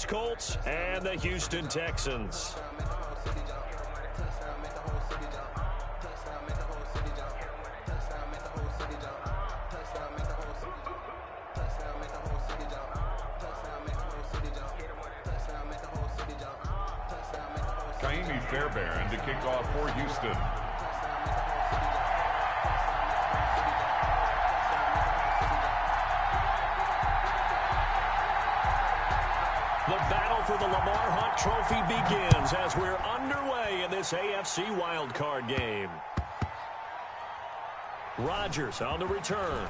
Colts and the Houston Texans. Fairbairn to kick off for Houston. The battle for the Lamar Hunt Trophy begins as we're underway in this AFC wildcard game. Rodgers on the return.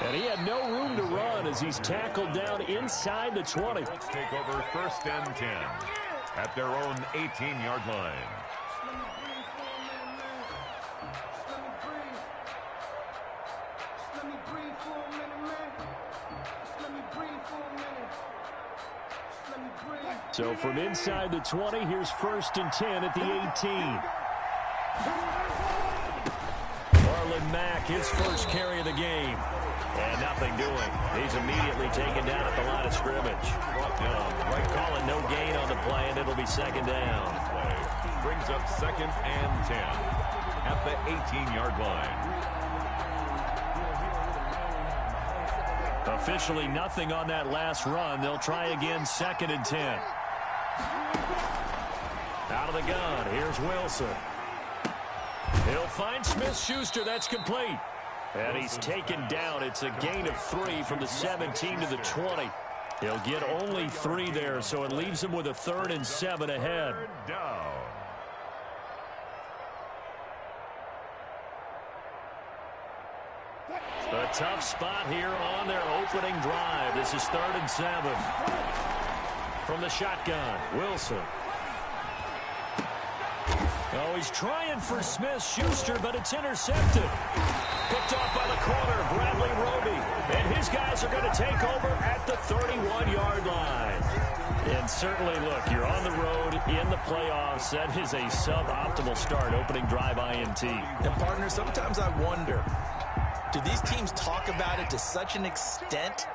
And he had no room to run as he's tackled down inside the 20. Let's take over 1st and 10 at their own 18-yard line. So from inside the 20, here's 1st and 10 at the 18. Marlon Mack, his first carry of the game. And nothing doing. He's immediately taken down at the line of scrimmage. Brought down. Right, calling no gain on the play, and it'll be 2nd down. Brings up 2nd and 10 at the 18-yard line. Officially nothing on that last run. They'll try again 2nd and 10. Out of the gun. Here's Wilson. He'll find Smith-Schuster. That's complete. And he's taken down. It's a gain of 3 from the 17 to the 20. He'll get only 3 there, so it leaves him with a 3rd and 7 ahead. Down. A tough spot here on their opening drive. This is 3rd and 7. From the shotgun, Wilson. Oh, he's trying for Smith-Schuster, but it's intercepted. Picked off by the corner, Bradley Roby. And his guys are going to take over at the 31-yard line. And certainly, look, you're on the road in the playoffs. That is a suboptimal start, opening drive INT. And, partner, sometimes I wonder, do these teams talk about it to such an extent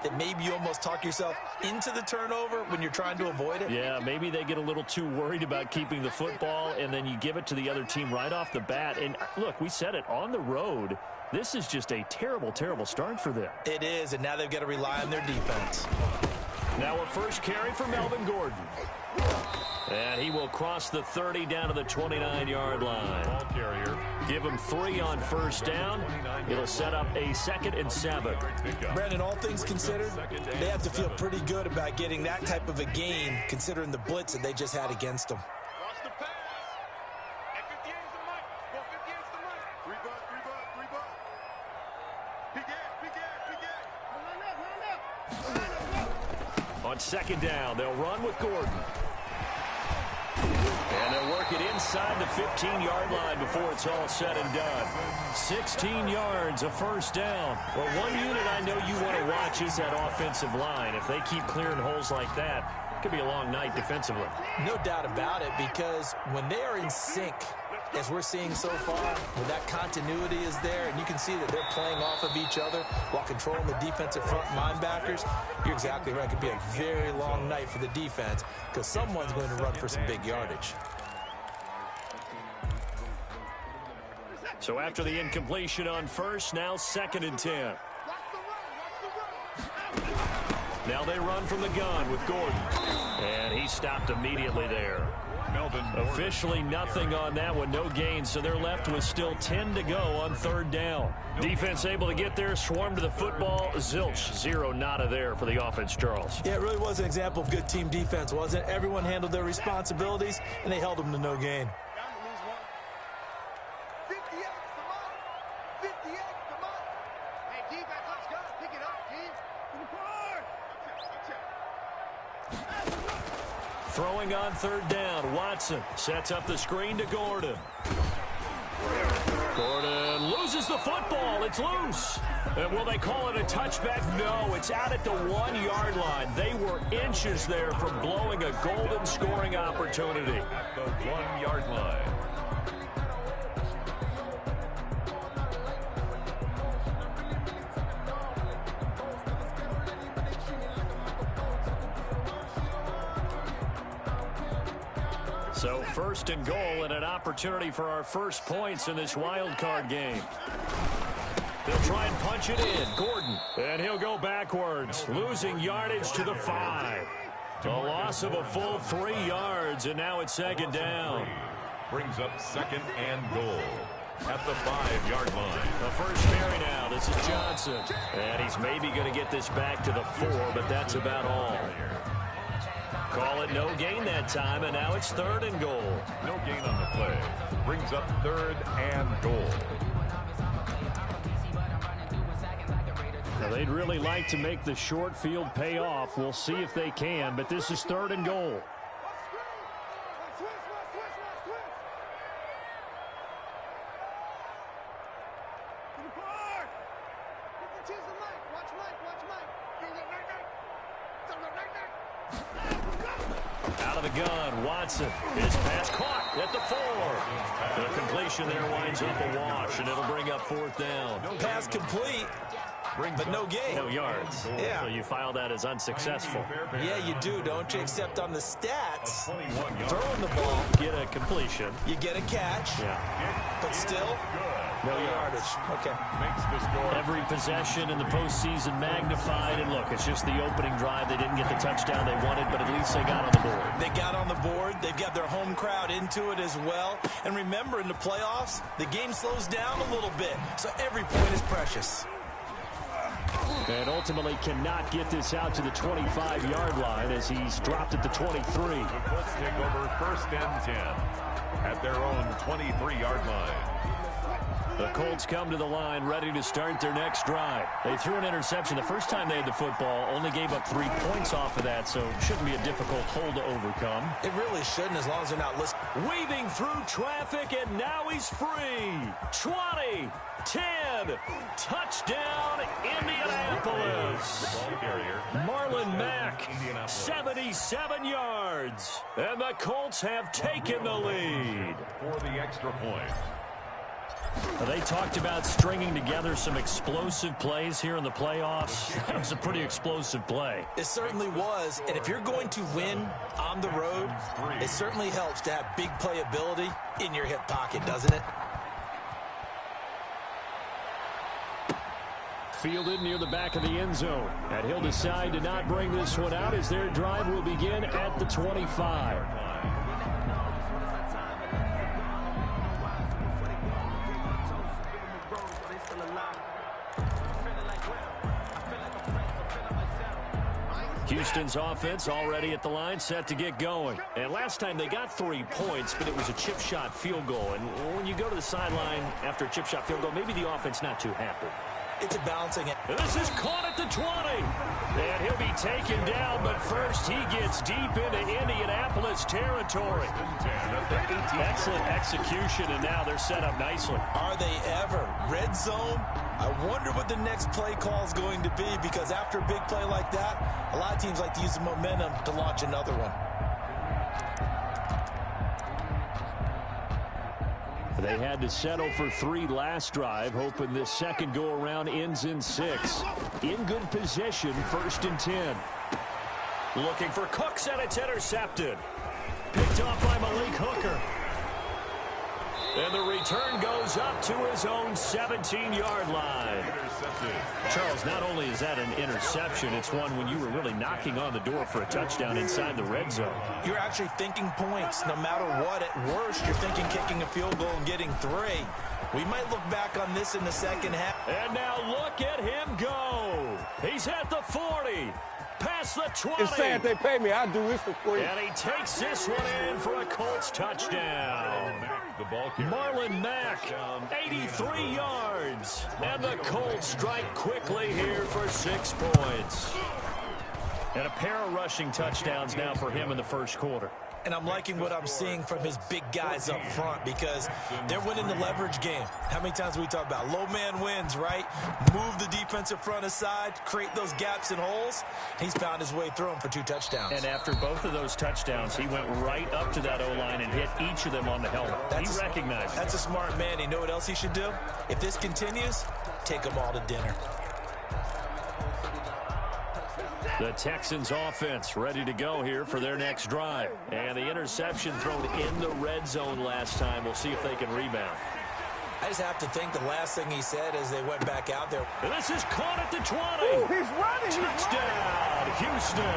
that maybe you almost talk yourself into the turnover when you're trying to avoid it? Yeah, maybe they get a little too worried about keeping the football, and then you give it to the other team right off the bat. And, look, we said it, on the road, this is just a terrible, terrible start for them. It is, and now they've got to rely on their defense. Now a first carry for Melvin Gordon. And he will cross the 30 down to the 29-yard line. Ball carrier. Give him 3 on 1st down. It'll set up a 2nd and 7. Brandon, all things considered, they have to feel pretty good about getting that type of a gain, considering the blitz that they just had against them. On 2nd down, they'll run with Gordon. And they'll work it inside the 15-yard line before it's all said and done. 16 yards, a 1st down. Well, one unit I know you want to watch is that offensive line. If they keep clearing holes like that, it could be a long night defensively. No doubt about it, because when they are in sync, as we're seeing so far, when that continuity is there, and you can see that they're playing off of each other while controlling the defensive front linebackers, you're exactly right. It could be a very long night for the defense because someone's going to run for some big yardage. So after the incompletion on 1st, now 2nd and 10. Now they run from the gun with Gordon. And he stopped immediately there. Officially nothing on that one, no gain, so they're left with still 10 to go on 3rd down. Defense able to get there, swarm to the football. Zilch, 0 nada there for the offense, Charles. Yeah, it really was an example of good team defense, wasn't it? Everyone handled their responsibilities, and they held them to no gain. Throwing on 3rd down, Watson sets up the screen to Gordon. Gordon loses the football. It's loose. And will they call it a touchback? No, it's out at the 1-yard line. They were inches there from blowing a golden scoring opportunity. At the 1-yard line. So first and goal and an opportunity for our first points in this wild card game. They'll try and punch it in. Gordon. And he'll go backwards, losing yardage to the 5. A loss of a full 3 yards, and now it's second down. Brings up second and goal at the 5-yard line. The first carry now. This is Johnson. And he's maybe going to get this back to the 4, but that's about all. Call it no gain that time, and now it's third and goal. No gain on the play. Brings up third and goal. Now, they'd really like to make the short field pay off. We'll see if they can, but this is third and goal. Out of the gun, Watson. His pass caught at the 4. The completion there winds up a wash, and it'll bring up fourth down. Pass complete, but no gain. No yards. Yeah. So you file that as unsuccessful. Yeah, you do, don't you? Except on the stats, throwing the ball, Get a completion. you get a catch, Yeah. but still, no yardage. Okay. Makes the score. Every possession in the postseason magnified. And look, it's just the opening drive. They didn't get the touchdown they wanted, but at least they got on the board. They got on the board. They've got their home crowd into it as well. And remember, in the playoffs, the game slows down a little bit, so every point is precious. And ultimately cannot get this out to the 25-yard line as he's dropped at the 23. The Colts take over first and 10 at their own 23-yard line. The Colts come to the line ready to start their next drive. They threw an interception the first time they had the football, only gave up 3 points off of that, so it shouldn't be a difficult hole to overcome. It really shouldn't, as long as they're not listening. Weaving through traffic, and now he's free. 20, 10, touchdown, Indianapolis. Ball carrier. Marlon Mack, 77 yards. And the Colts have taken the lead. For the extra point. They talked about stringing together some explosive plays here in the playoffs. That was a pretty explosive play. It certainly was, and if you're going to win on the road, it certainly helps to have big playability in your hip pocket, doesn't it? Fielded near the back of the end zone. And he'll decide to not bring this one out as their drive will begin at the 25. Houston's offense already at the line, set to get going. And last time they got 3 points, but it was a chip shot field goal. And when you go to the sideline after a chip shot field goal, maybe the offense not too happy. It's a balancing act. This is caught at the 20. And he'll be taken down, but first he gets deep into Indianapolis territory. Excellent execution, and now they're set up nicely. Are they ever? Red zone? I wonder what the next play call is going to be, because after a big play like that, a lot of teams like to use the momentum to launch another one. They had to settle for 3 last drive, hoping this second go-around ends in 6. In good position, first and 10. Looking for Cooks, and it's intercepted. Picked off by Malik Hooker. And the return goes up to his own 17-yard line. Charles, not only is that an interception, it's one when you were really knocking on the door for a touchdown inside the red zone. You're actually thinking points. No matter what, at worst, you're thinking kicking a field goal and getting 3. We might look back on this in the second half. And now look at him go. He's at the 40. Past the 20. It's sad they pay me. I'll do this for free. And he takes this one in for a Colts touchdown. The ball carrier. Marlon Mack, 83 yards. And the Colts strike quickly here for 6 points. And a pair of rushing touchdowns now for him in the first quarter. And I'm liking what I'm seeing from his big guys up front, because they're winning the leverage game. How many times do we talk about low man wins, right? Move the defensive front aside, create those gaps and holes. He's found his way through them for 2 touchdowns. And after both of those touchdowns, he went right up to that O-line and hit each of them on the helmet. He recognized it. That's a smart man. You know what else he should do? If this continues, take them all to dinner. The Texans offense ready to go here for their next drive. And the interception thrown in the red zone last time. We'll see if they can rebound. I just have to think the last thing he said as they went back out there. And this is caught at the 20. Ooh, he's running. Touchdown, Houston.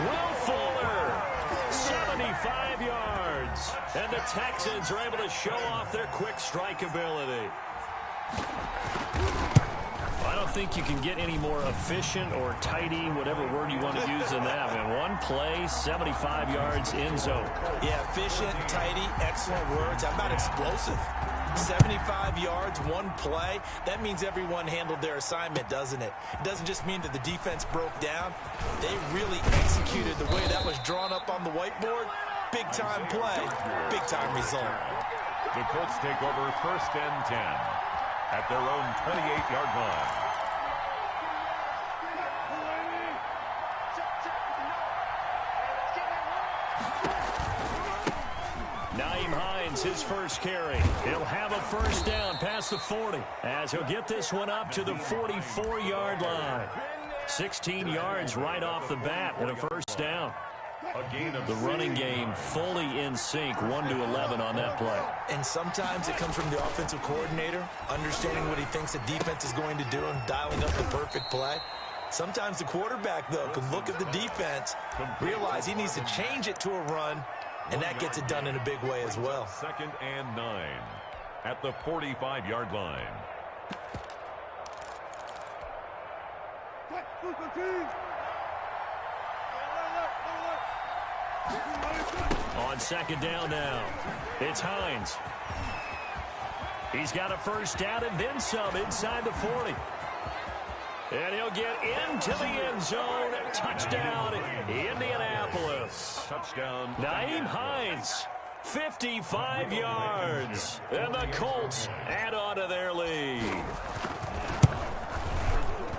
Will Fuller, 75 yards. And the Texans are able to show off their quick strike ability. I don't think you can get any more efficient or tidy, whatever word you want to use in that. One play, 75 yards in zone. Yeah, efficient, tidy, excellent words. How about explosive? 75 yards, one play. That means everyone handled their assignment, doesn't it? It doesn't just mean that the defense broke down. They really executed the way that was drawn up on the whiteboard. Big-time play, big-time result. The Colts take over 1st and 10 at their own 28-yard line. His first carry. He'll have a first down past the 40 as he'll get this one up to the 44-yard line. 16 yards right off the bat and a first down. The running game fully in sync, 1-11 on that play. And sometimes it comes from the offensive coordinator, understanding what he thinks the defense is going to do and dialing up the perfect play. Sometimes the quarterback, though, can look at the defense, realize he needs to change it to a run, and that gets it done in a big way as well. 2nd and 9 at the 45-yard line. On 2nd down now, it's Hines. He's got a first down and then some inside the 40. And he'll get into the end zone. Touchdown, Indianapolis. Touchdown. Nyheim Hines, 55 yards. And the Colts add on to their lead.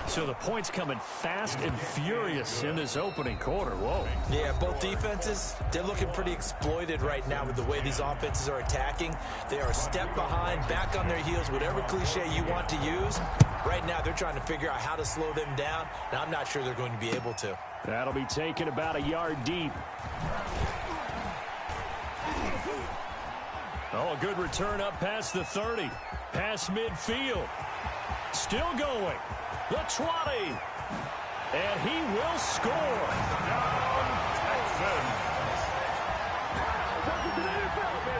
So the points coming fast and furious in this opening quarter. Whoa. Yeah, both defenses, they're looking pretty exploited right now with the way these offenses are attacking. They are a step behind, back on their heels, whatever cliche you want to use. Right now, they're trying to figure out how to slow them down, and I'm not sure they're going to be able to. That'll be taken about a yard deep. Oh, a good return up past the 30. Past midfield. Still going. The 20. And he will score.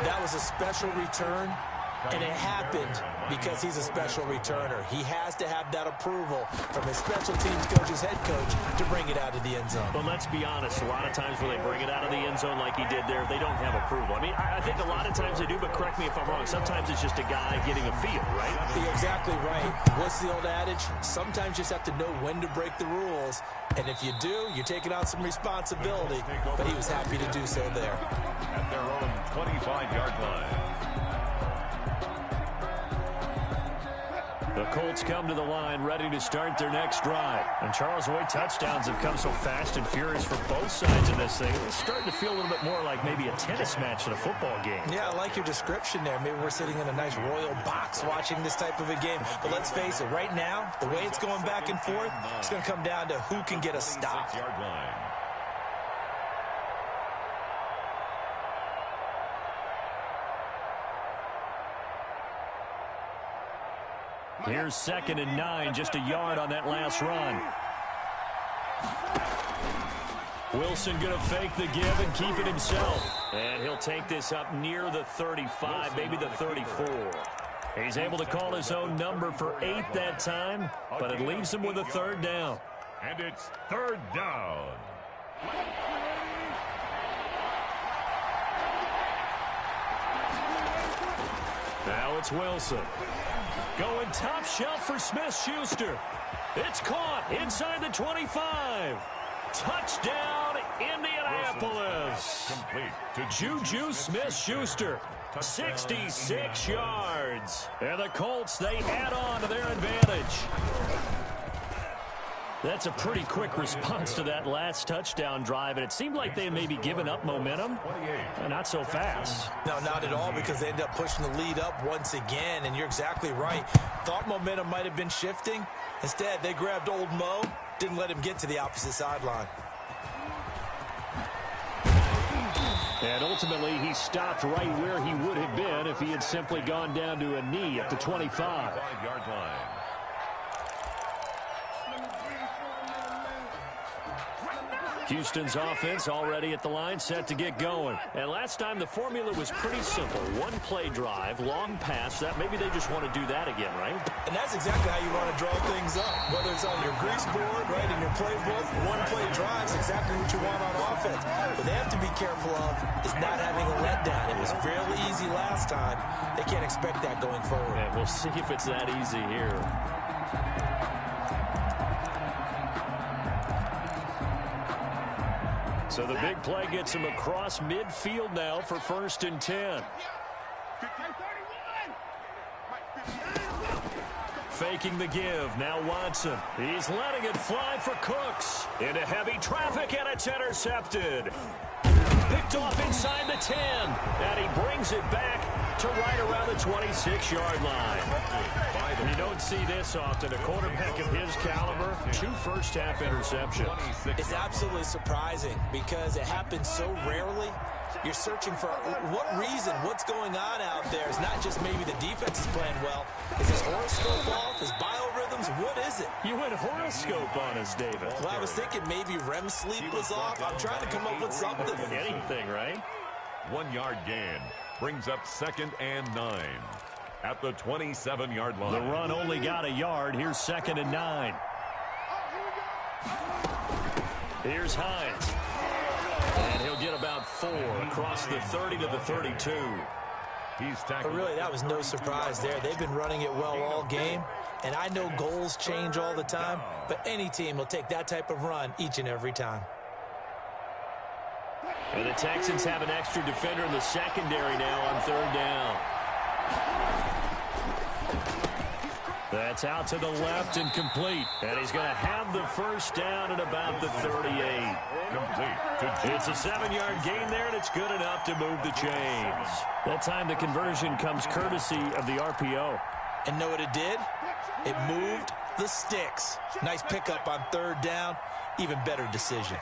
That was a special return, and it happened because he's a special returner. He has to have that approval from his special teams coach's head coach to bring it out of the end zone. But let's be honest, a lot of times when they bring it out of the end zone like he did there, they don't have approval. I mean, I think a lot of times they do, but correct me if I'm wrong. Sometimes it's just a guy getting a feel, right? You're exactly right. What's the old adage? Sometimes you just have to know when to break the rules. And if you do, you're taking on some responsibility. But he was happy to do so there. At their own 25-yard line. The Colts come to the line ready to start their next drive. And Charles, the way touchdowns have come so fast and furious for both sides of this thing, it's starting to feel a little bit more like maybe a tennis match than a football game. Yeah, I like your description there. Maybe we're sitting in a nice royal box watching this type of a game. But let's face it, right now, the way it's going back and forth, it's going to come down to who can get a stop. 6-yard line. Here's 2nd and 9, just a yard on that last run. Wilson going to fake the give and keep it himself. And he'll take this up near the 35, maybe the 34. He's able to call his own number for 8 that time, but it leaves him with a 3rd down. And it's 3rd down. Now it's Wilson. Going top shelf for Smith-Schuster. It's caught inside the 25. Touchdown, Indianapolis. Complete to Juju Smith-Schuster. 66 yards. And the Colts, they add on to their advantage. That's a pretty quick response to that last touchdown drive, and it seemed like they had maybe given up momentum. Not so fast. No, not at all, because they ended up pushing the lead up once again, and you're exactly right. thought momentum might have been shifting. Instead, they grabbed old Mo, didn't let him get to the opposite sideline. And ultimately, he stopped right where he would have been if he had simply gone down to a knee at the 25. 5-yard line. Houston's offense already at the line, set to get going. And last time, the formula was pretty simple. One-play drive, long pass. That maybe they just want to do that again, right? And that's exactly how you want to draw things up. Whether it's on your grease board, right, in your playbook, one-play drive is exactly what you want on offense. What they have to be careful of is not having a letdown. It was fairly easy last time. They can't expect that going forward. And we'll see if it's that easy here. So the big play gets him across midfield now for 1st and 10. Faking the give. Now Watson. He's letting it fly for Cooks. Into heavy traffic, and it's intercepted. Picked off inside the 10. And he brings it back to right around the 26-yard line. You don't see this often. A quarterback of his caliber, 2 first-half interceptions. It's absolutely surprising because it happens so rarely. You're searching for what reason, what's going on out there. It's not just maybe the defense is playing well. Is his horoscope off? His biorhythms? What is it? You went horoscope on us, David. Well, I was thinking maybe REM sleep was off. I'm trying to come up with something. Anything, right? 1-yard gain brings up 2nd and 9 at the 27-yard line. The run only got a yard. Here's 2nd and 9. Here's Hines. And he'll get about 4 across the 30 to the 32. He's tackled. But really, that was no surprise there. They've been running it well all game. And I know goals change all the time, but any team will take that type of run each and every time. And the Texans have an extra defender in the secondary now on 3rd down. That's out to the left and complete. And he's going to have the 1st down at about the 38. Complete. It's a 7-yard gain there, and it's good enough to move the chains. That time the conversion comes courtesy of the RPO. And know what it did? It moved the sticks. Nice pickup on 3rd down. Even better decision.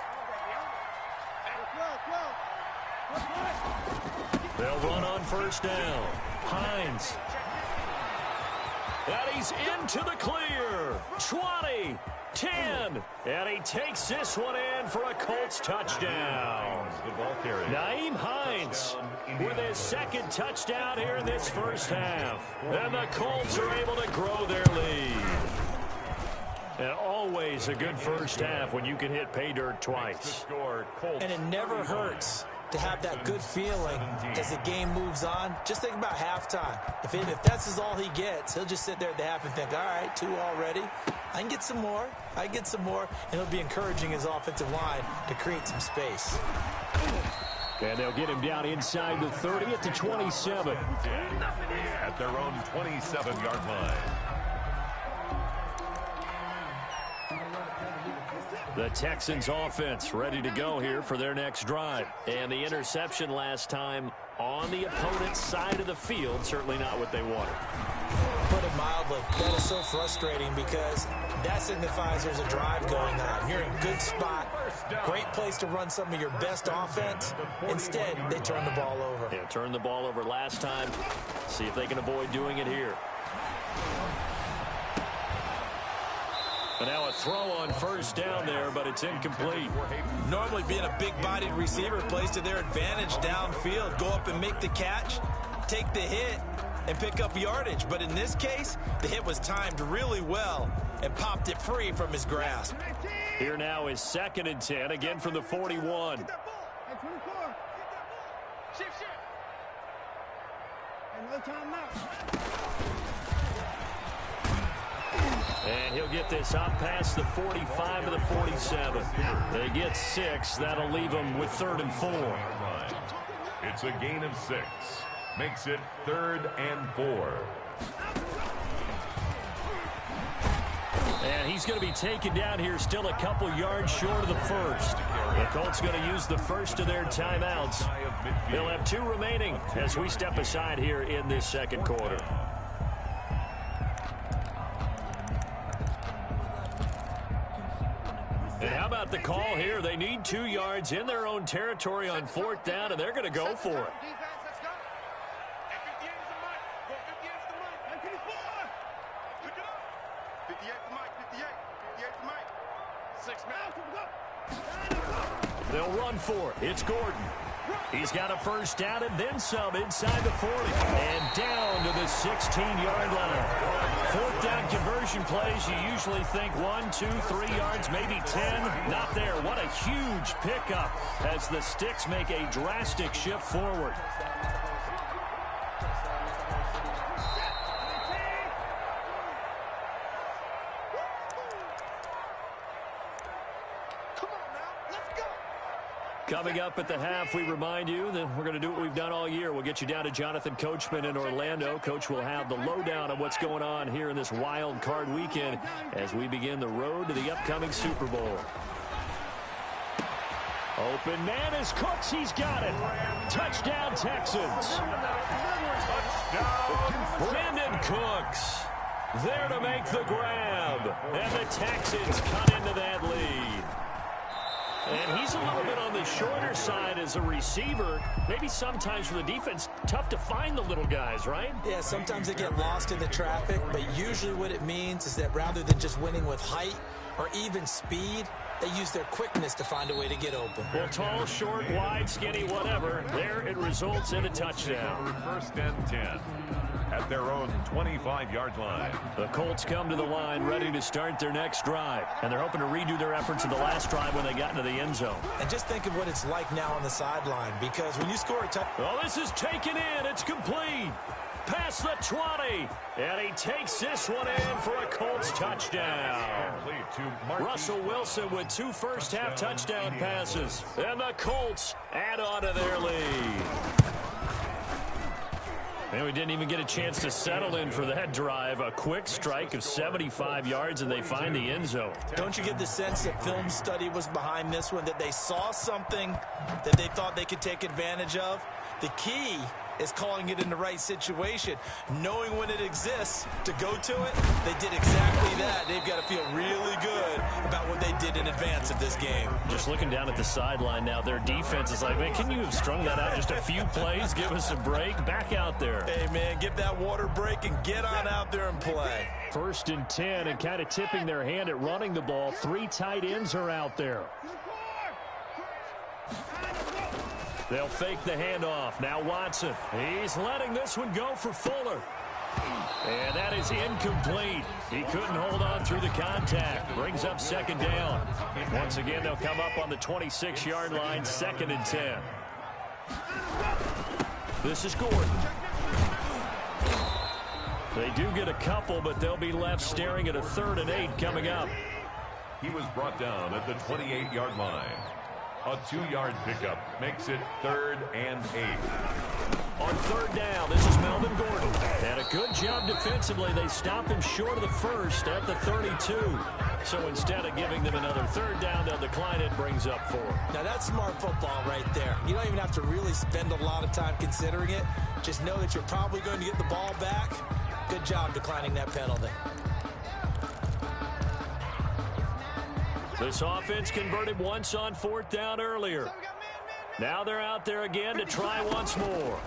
They'll run on 1st down. Hines. And he's into the clear. 20, 10. And he takes this one in for a Colts touchdown. Nyheim Hines with his 2nd touchdown here in this 1st half. And the Colts are able to grow their lead. And always a good 1st half when you can hit pay dirt twice. And it never hurts to have that good feeling as the game moves on. Just think about halftime. If that's all he gets, he'll just sit there at the half and think, all right, 2 already. I can get some more. I get some more. And he'll be encouraging his offensive line to create some space. And they'll get him down inside the 30 at the 27. At their own 27-yard line. The Texans offense ready to go here for their next drive. And the interception last time on the opponent's side of the field, certainly not what they wanted. Put it mildly, that is so frustrating because that signifies there's a drive going on. You're in a good spot, great place to run some of your best offense. Instead, they turn the ball over. Yeah, turned the ball over last time. See if they can avoid doing it here. And now a throw on 1st down there, but it's incomplete. Normally being a big-bodied receiver plays to their advantage downfield. Go up and make the catch, take the hit, and pick up yardage. But in this case, the hit was timed really well and popped it free from his grasp. Here now is 2nd and 10, again from the 41. And he'll get this up past the 45 to the 47. They get 6. That'll leave them with 3rd and 4. It's a gain of 6. Makes it 3rd and 4. And he's going to be taken down here still a couple yards short of the 1st. The Colts going to use the 1st of their timeouts. They'll have 2 remaining as we step aside here in this 2nd quarter. the call here. They need 2 yards in their own territory on 4th down, and they're going to go for it. They'll run for it. It's Gordon. He's got a first down and then some inside the 40 and down to the 16-yard line. 4th down conversion plays, you usually think 1, 2, 3 yards, maybe 10. Not there. What a huge pickup as the Sticks make a drastic shift forward. Coming up at the half, we remind you that we're going to do what we've done all year. We'll get you down to Jonathan Coachman in Orlando. Coach will have the lowdown on what's going on here in this wild card weekend as we begin the road to the upcoming Super Bowl. Open man is Cooks. He's got it. Touchdown, Texans. Brandon Cooks there to make the grab. And the Texans cut into that lead. And he's a little bit on the shorter side as a receiver. Maybe sometimes for the defense, tough to find the little guys, right? Yeah, sometimes they get lost in the traffic, but usually what it means is that rather than just winning with height or even speed, they use their quickness to find a way to get open. Well, tall, short, wide, skinny, whatever, there it results in a touchdown. 1st and 10 at their own 25-yard line. The Colts come to the line ready to start their next drive, and they're hoping to redo their efforts in the last drive when they got into the end zone. And just think of what it's like now on the sideline, because when you score a touchdown... Oh, this is taken in. It's complete. Past the 20. And he takes this one in for a Colts touchdown. Russell Wilson with 2 first-half touchdown passes. And the Colts add on to their lead. And we didn't even get a chance to settle in for that drive. A quick strike of 75 yards, and they find the end zone. Don't you get the sense that film study was behind this one, that they saw something that they thought they could take advantage of? The key is calling it in the right situation, knowing when it exists to go to it. They did exactly that. They've got to feel really good about what they did in advance of this game. Just looking down at the sideline now, their defense is like, man, can you have strung that out just a few plays? Give us a break. Back out there. Hey, man, give that water break and get on out there and play. 1st and 10, and kind of tipping their hand at running the ball. 3 tight ends are out there. They'll fake the handoff. Now Watson. He's letting this one go for Fuller. And that is incomplete. He couldn't hold on through the contact. Brings up 2nd down. Once again, they'll come up on the 26-yard line, 2nd and 10. This is Gordon. They do get a couple, but they'll be left staring at a 3rd and 8 coming up. He was brought down at the 28-yard line. A 2-yard pickup makes it 3rd and 8. On 3rd down, this is Melvin Gordon. And a good job defensively. They stop him short of the 1st at the 32. So instead of giving them another 3rd down, they'll decline it, brings up 4. Now that's smart football right there. You don't even have to really spend a lot of time considering it. Just know that you're probably going to get the ball back. Good job declining that penalty. This offense converted once on 4th down earlier. Now they're out there again to try once more.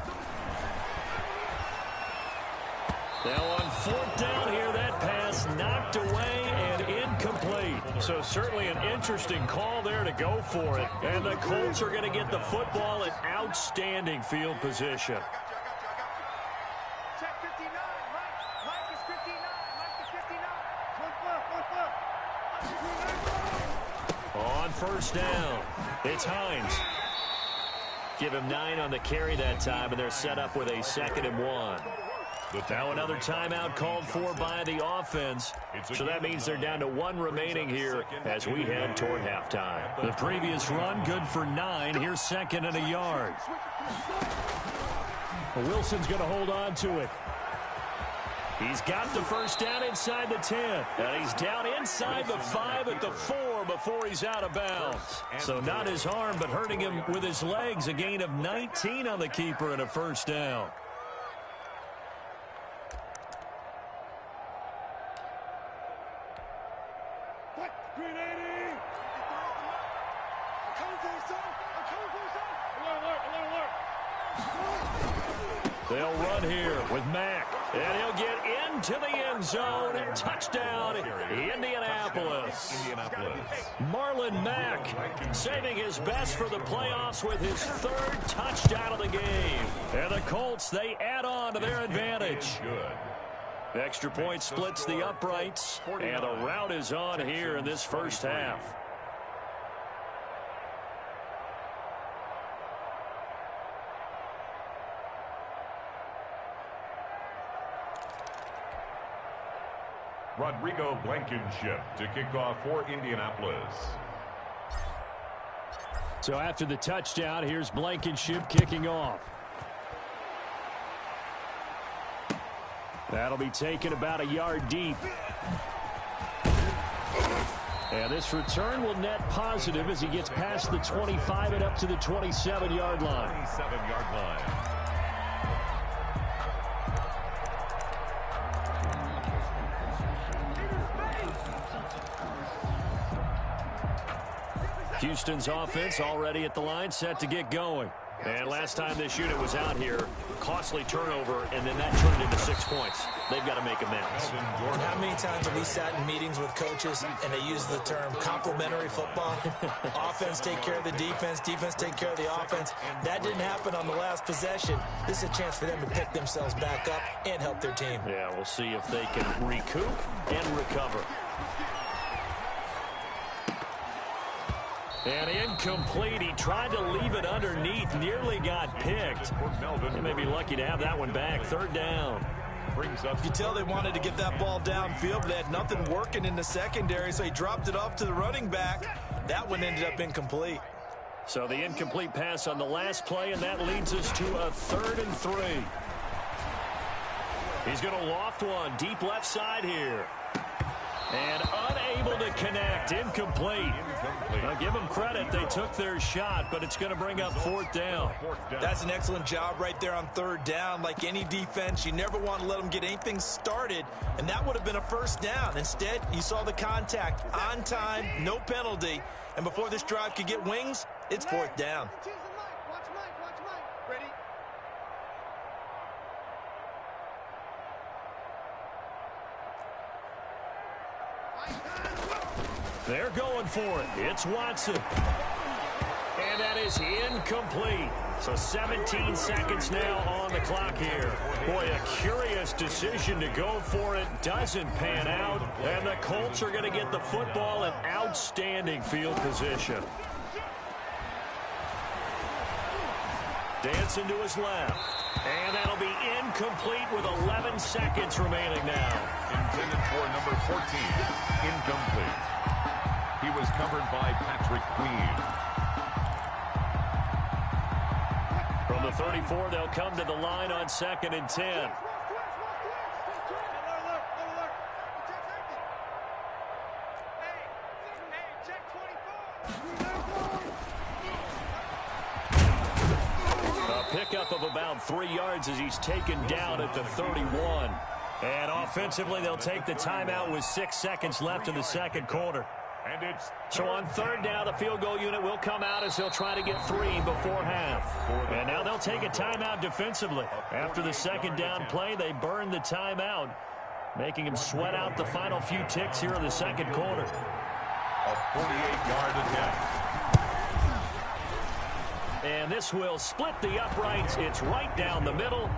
Now on 4th down here, that pass knocked away and incomplete. So certainly an interesting call there to go for it. And the Colts are going to get the football in outstanding field position. On 1st down, it's Hines. Give him 9 on the carry that time, and they're set up with a 2nd and 1. Now another timeout called for by the offense. So that means they're down to 1 remaining here as we head toward halftime. The previous run, good for 9. Here's 2nd and a yard. Wilson's going to hold on to it. He's got the first down inside the 10. And he's down inside the 5 at the 4 before he's out of bounds. So not his arm, but hurting him with his legs. A gain of 19 on the keeper and a first down. They'll run here with Mack, and he'll get into the end zone. Touchdown, Indianapolis. Marlon Mack saving his best for the playoffs with his third touchdown of the game. And the Colts, they add on to their advantage. The extra point splits the uprights, and the rout is on here in this first half. Rodrigo Blankenship to kick off for Indianapolis. So after the touchdown, here's Blankenship kicking off. That'll be taken about a yard deep. And this return will net positive as he gets past the 25 and up to the 27-yard line. 27-yard line. Houston's offense already at the line, set to get going. And last time this unit was out here, costly turnover, and then that turned into 6 points. They've got to make amends. And how many times have we sat in meetings with coaches and they use the term complementary football? Offense take care of the defense, defense take care of the offense. That didn't happen on the last possession. This is a chance for them to pick themselves back up and help their team. Yeah, we'll see if they can recoup and recover. And incomplete. He tried to leave it underneath. Nearly got picked. They may be lucky to have that one back. Third down. You could tell they wanted to get that ball downfield, but they had nothing working in the secondary, so he dropped it off to the running back. That one ended up incomplete. So the incomplete pass on the last play, and that leads us to a 3rd and 3. He's going to loft one deep left side here. And unable to connect. Incomplete. Now give them credit. They took their shot, but it's going to bring up 4th down. That's an excellent job right there on 3rd down. Like any defense, you never want to let them get anything started, and that would have been a 1st down. Instead, you saw the contact on time, no penalty, and before this drive could get wings, it's 4th down. They're going for it. It's Watson. And that is incomplete. So 17 seconds now on the clock here. Boy, a curious decision to go for it. Doesn't pan out. And the Colts are going to get the football in outstanding field position. Dancing to his left. And that'll be incomplete with 11 seconds remaining now. Intended for number 14. Incomplete. He was covered by Patrick Queen. From the 34, they'll come to the line on 2nd and 10. A pickup of about 3 yards as he's taken down at the 31. And offensively, they'll take the timeout with 6 seconds left in the second quarter. So on 3rd down, the field goal unit will come out as they'll try to get 3 before half. And now they'll take a timeout defensively. After the 2nd down play, they burn the timeout, making him sweat out the final few ticks here in the second quarter. A 48-yard attempt. And this will split the uprights. It's right down the middle.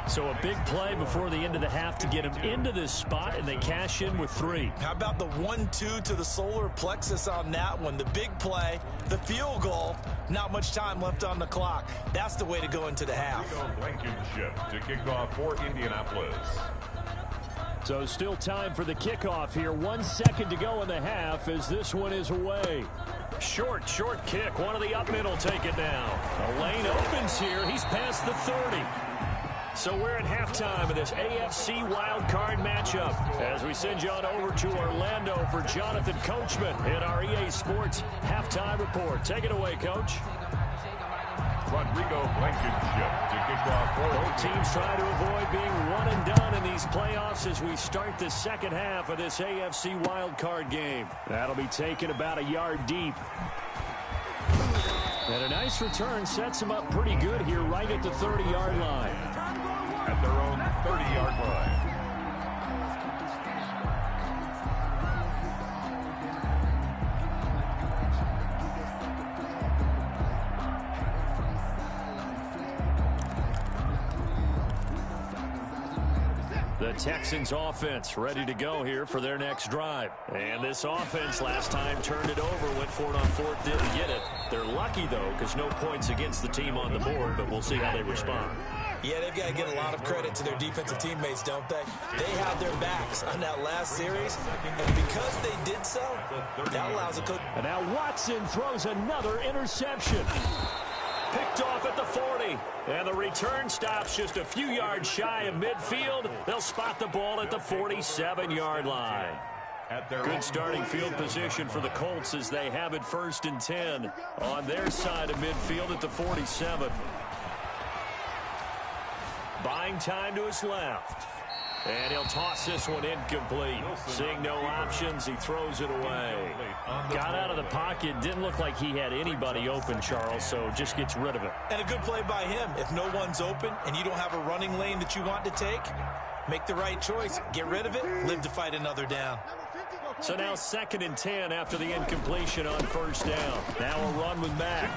So a big play before the end of the half to get him into this spot, and they cash in with 3. How about the 1-2 to the solar plexus on that one? The big play, the field goal, not much time left on the clock. That's the way to go into the half. Blankenship to kick off for Indianapolis. So still time for the kickoff here. 1 second to go in the half as this one is away. Short kick. One of the up middle take it now. A lane opens here. He's past the 30. So we're at halftime of this AFC wildcard matchup as we send you on over to Orlando for Jonathan Coachman in our EA Sports halftime report. Take it away, Coach. Rodrigo Blankenship to kick off for both teams trying to avoid being one and done in these playoffs as we start the second half of this AFC wildcard game. That'll be taken about a yard deep. a nice return sets them up pretty good here right at the 30-yard line. At their own 30-yard line. The Texans offense ready to go here for their next drive. And this offense last time turned it over, went for it on fourth, didn't get it. They're lucky, though, because no points against the team on the board, but we'll see how they respond. Yeah, they've got to get a lot of credit to their defensive teammates, don't they? They had their backs on that last series, and because they did so, that allows a coach. And now Watson throws another interception. Picked off at the 40. And the return stops just a few yards shy of midfield. They'll spot the ball at the 47-yard line. Good starting field position for the Colts as they have it 1st and 10 on their side of midfield at the 47. Buying time to his left. And he'll toss this one incomplete. Seeing no options, he throws it away. Got out of the pocket. Didn't look like he had anybody open, Charles, so just gets rid of it. And a good play by him. If no one's open and you don't have a running lane that you want to take, make the right choice. Get rid of it. Live to fight another down. So now 2nd and 10 after the incompletion on 1st down. Now a run with Mack.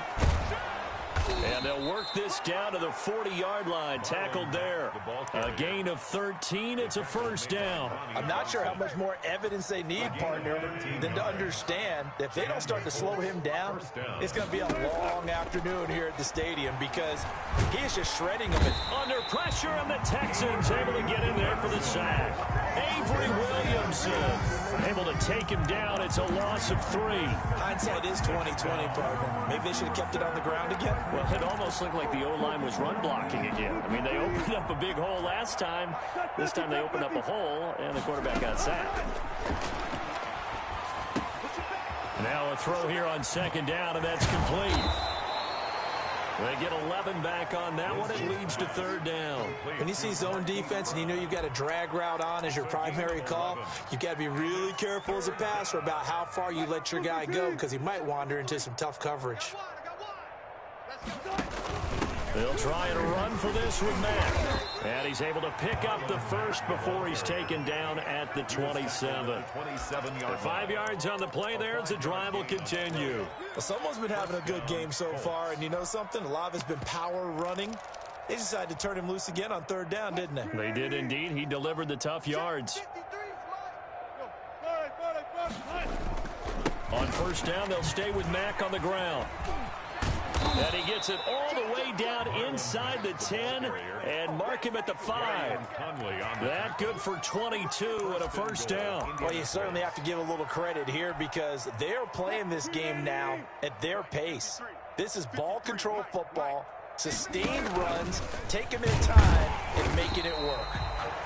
And they'll work this down to the 40-yard line. Tackled there. A gain of 13. It's a 1st down. I'm not sure how much more evidence they need, partner, than to understand that if they don't start to slow him down, it's going to be a long afternoon here at the stadium because he is just shredding them. Under pressure, and the Texans able to get in there for the sack. Avery Williamson able to take him down. It's a loss of 3. Hindsight is 20/20, partner. Maybe they should have kept it on the ground again. Well, it almost looked like the O-line was run blocking again. I mean, they opened up a big hole last time. This time they opened up a hole, and the quarterback got sacked. Now a throw here on 2nd down, and that's complete. They get 11 back on that one. It leads to 3rd down. When you see zone defense and you know you've got a drag route on as your primary call, you've got to be really careful as a passer about how far you let your guy go because he might wander into some tough coverage. They'll try and run for this with Mack. And he's able to pick up the 1st before he's taken down at the 27. 5 yards on the play there as the drive will continue. Well, someone's been having a good game so far, and you know something? A lot of it's been power running. They decided to turn him loose again on 3rd down, didn't they? They did indeed. He delivered the tough yards. On 1st down, they'll stay with Mack on the ground. And he gets it all the way down inside the 10 and mark him at the 5. That good for 22 and a 1st down. Well, you certainly have to give a little credit here because they're playing this game now at their pace. This is ball control football, sustained runs, taking their time and making it work.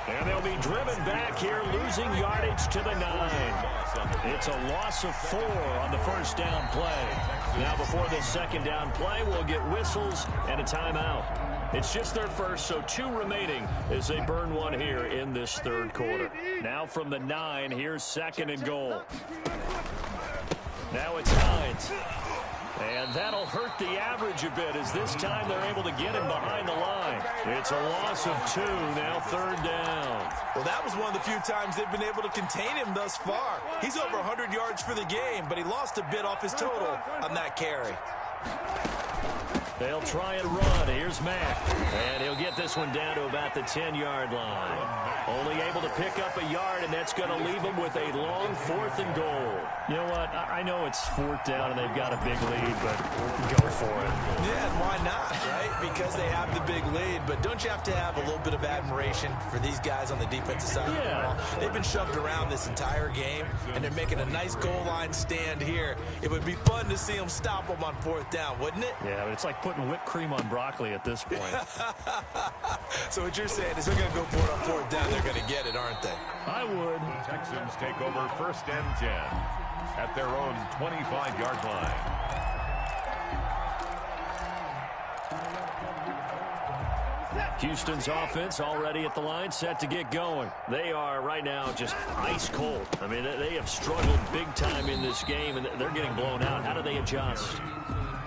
And they'll be driven back here, losing yardage to the 9. It's a loss of 4 on the 1st down play. Now before the 2nd down play, we'll get whistles and a timeout. It's just their 1st, so 2 remaining as they burn one here in this 3rd quarter. Now from the 9, here's 2nd and goal. Now it's Hines. And that'll hurt the average a bit as this time they're able to get him behind the line. It's a loss of 2, now 3rd down. Well, that was one of the few times they've been able to contain him thus far. He's over 100 yards for the game, but he lost a bit off his total on that carry. They'll try and run. Here's Mack. And he'll get this one down to about the 10-yard line. Only able to pick up a yard, and that's going to leave him with a long 4th and goal. You know what? I know it's 4th down, and they've got a big lead, but go for it. Yeah, and why not, right? Because they have the big lead. But don't you have to have a little bit of admiration for these guys on the defensive side of the ball? They've been shoved around this entire game, and they're making a nice goal line stand here. It would be fun to see them stop them on 4th down, wouldn't it? Yeah, but it's like putting whipped cream on broccoli at this point. So what you're saying is they're going to go for it on 4th down. They're going to get it, aren't they? I would. The Texans take over 1st and 10 at their own 25-yard line. Houston's offense already at the line, set to get going. They are right now just ice cold. I mean, they have struggled big time in this game, and they're getting blown out. How do they adjust?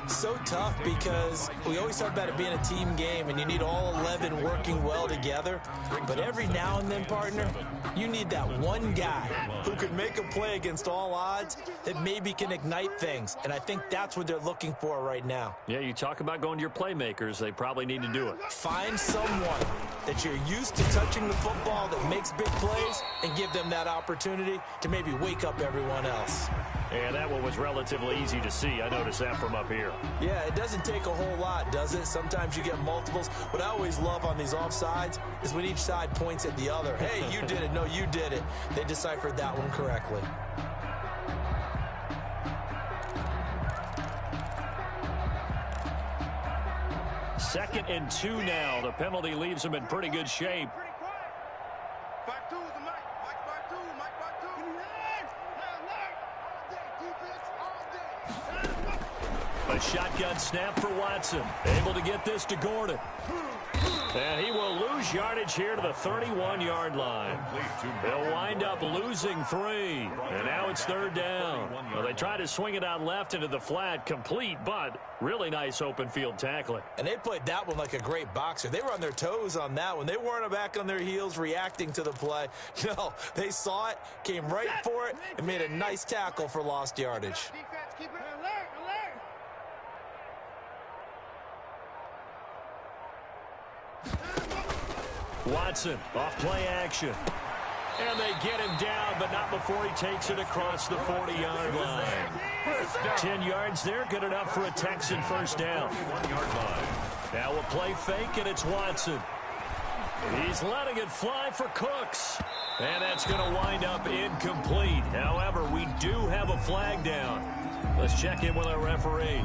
So tough because we always talk about it being a team game and you need all 11 working well together. But every now and then, partner, you need that one guy who can make a play against all odds that maybe can ignite things. And I think that's what they're looking for right now. Yeah, you talk about going to your playmakers. They probably need to do it. Find someone that you're used to touching the football that makes big plays and give them that opportunity to maybe wake up everyone else. And that one was relatively easy to see. I noticed that from up here. Yeah, it doesn't take a whole lot, does it? Sometimes you get multiples. What I always love on these offsides is when each side points at the other. Hey, you did it. No, you did it. They deciphered that one correctly. Second and 2 now. The penalty leaves them in pretty good shape. A shotgun snap for Watson. Able to get this to Gordon. And he will lose yardage here to the 31-yard line. They'll wind up losing 3. And now it's 3rd down. Well, they try to swing it out left into the flat, complete, but really nice open field tackling. And they played that one like a great boxer. They were on their toes on that one. They weren't back on their heels reacting to the play. No, they saw it, came right for it, and made a nice tackle for lost yardage. Watson, off play action. And they get him down, but not before he takes it across the 40-yard line. 10 yards there, good enough for a Texan first down. 1-yard line. Now a play fake, and it's Watson. He's letting it fly for Cooks. And that's going to wind up incomplete. However, we do have a flag down. Let's check in with our referee.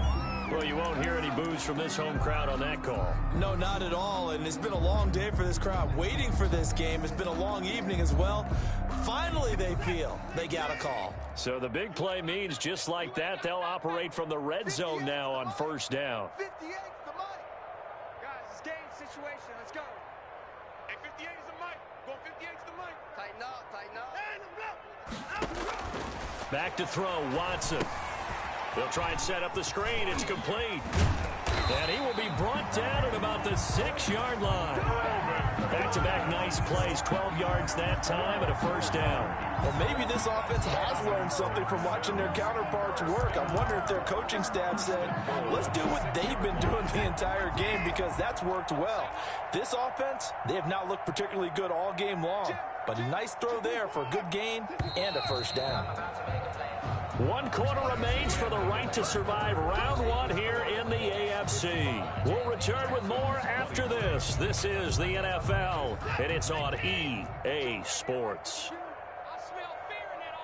Well, you won't hear any boos from this home crowd on that call. No, not at all. And it's been a long day for this crowd waiting for this game. It's been a long evening as well. Finally, they feel they got a call. So the big play means just like that, they'll operate from the red zone now on first down. 58's the mic. Guys, it's game situation. Let's go. Hey, 58 is the mic. Go 58's the mic. Tighten up, tighten up. Back to throw, Watson. They'll try and set up the screen. It's complete. And he will be brought down at about the 6-yard line. Back-to-back nice plays, 12 yards that time and a first down. Well, maybe this offense has learned something from watching their counterparts work. I'm wondering if their coaching staff said, let's do what they've been doing the entire game because that's worked well. This offense, they have not looked particularly good all game long. But a nice throw there for a good gain and a first down. 1 quarter remains for the right to survive round 1 here in the AFC. We'll return with more after this. This is the NFL, and it's on EA Sports. I smell fear in that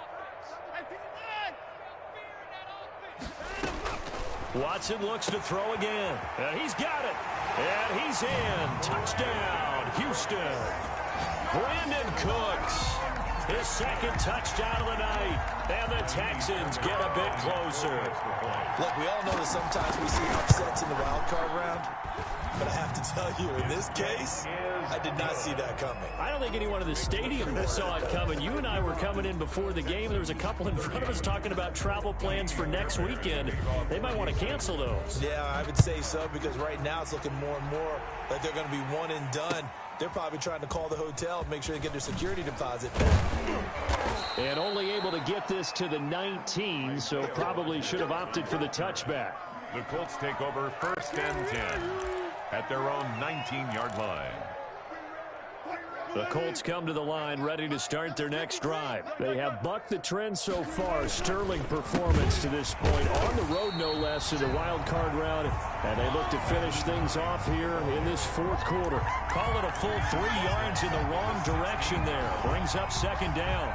offense. Watson looks to throw again. And he's got it. And he's in. Touchdown, Houston. Brandon Cooks. His second touchdown of the night. And the Texans get a bit closer. Look, we all know that sometimes we see upsets in the wild card round. But I have to tell you, in this case, I did not see that coming. I don't think anyone in the stadium saw it coming. You and I were coming in before the game. There was a couple in front of us talking about travel plans for next weekend. They might want to cancel those. Yeah, I would say so because right now it's looking more and more like they're going to be one and done. They're probably trying to call the hotel and make sure they get their security deposit back. And only able to get this to the 19, so probably should have opted for the touchback. The Colts take over 1st and 10 at their own 19-yard line. The Colts come to the line ready to start their next drive. They have bucked the trend so far. Sterling performance to this point. On the road, no less, in the wild card round. And they look to finish things off here in this 4th quarter. Call it a full 3 yards in the wrong direction there. Brings up 2nd down.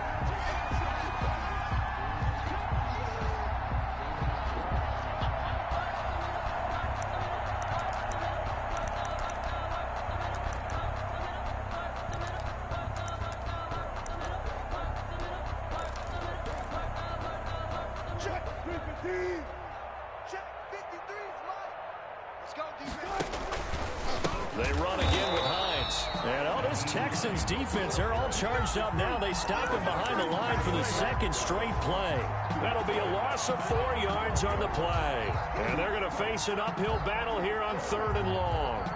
They run again with Hines. And all this Texans defense, they're all charged up now. They stop him behind the line for the 2nd straight play. That'll be a loss of 4 yards on the play. And they're going to face an uphill battle here on 3rd and long.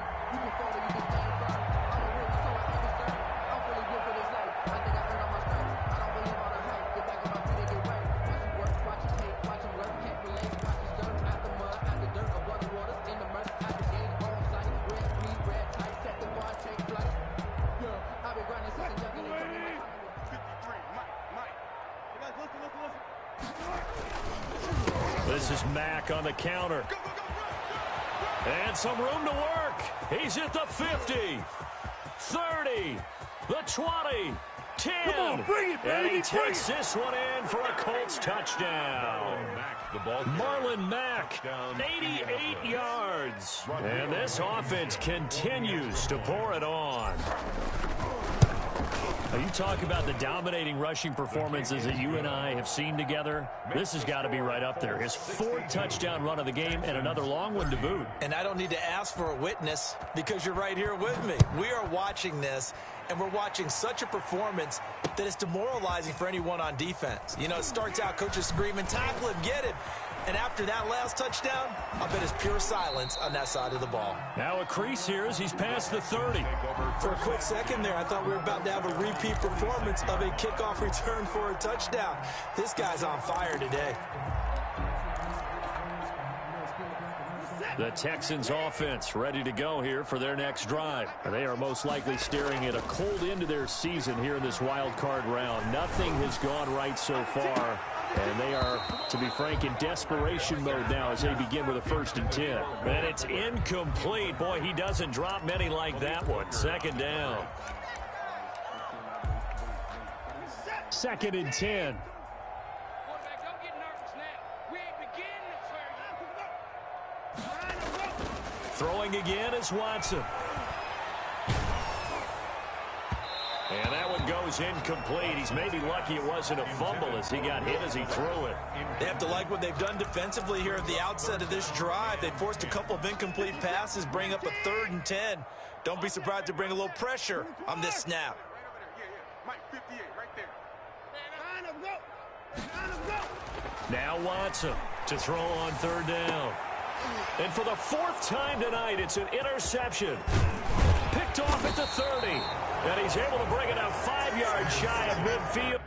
This is Mack on the counter. And some room to work. He's at the 50, 30, the 20, 10. Come on, bring it, baby, and he bring takes it. this one in for a Colts touchdown. Marlon Mack, 88 yards. And this offense continues to pour it on. You talk about the dominating rushing performances that you and I have seen together. This has got to be right up there. His 4th touchdown run of the game and another long one to boot. And I don't need to ask for a witness because you're right here with me. We are watching this, and we're watching such a performance that it's demoralizing for anyone on defense. You know, it starts out coaches screaming, tackle him, get him. And after that last touchdown, I bet it's pure silence on that side of the ball. Now a crease here as he's past the 30. For a quick second there, I thought we were about to have a repeat performance of a kickoff return for a touchdown. This guy's on fire today. The Texans offense ready to go here for their next drive. They are most likely staring at a cold end to their season here in this wild card round. Nothing has gone right so far. And they are, to be frank, in desperation mode now as they begin with a 1st and 10. And it's incomplete. Boy, he doesn't drop many like that one. 2nd down. 2nd and 10. Quarterback, don't get nervous now. We ain't beginning to Throwing again is Watson. And that one goes incomplete. He's maybe lucky it wasn't a fumble as he got hit as he threw it. They have to like what they've done defensively here at the outset of this drive. They forced a couple of incomplete passes, bring up a 3rd and 10. Don't be surprised to bring a little pressure on this snap. Mike, 58, right there. Now Watson to throw on 3rd down. And for the 4th time tonight, it's an interception. Picked off at the 30. And he's able to bring it out 5 yards shy of midfield.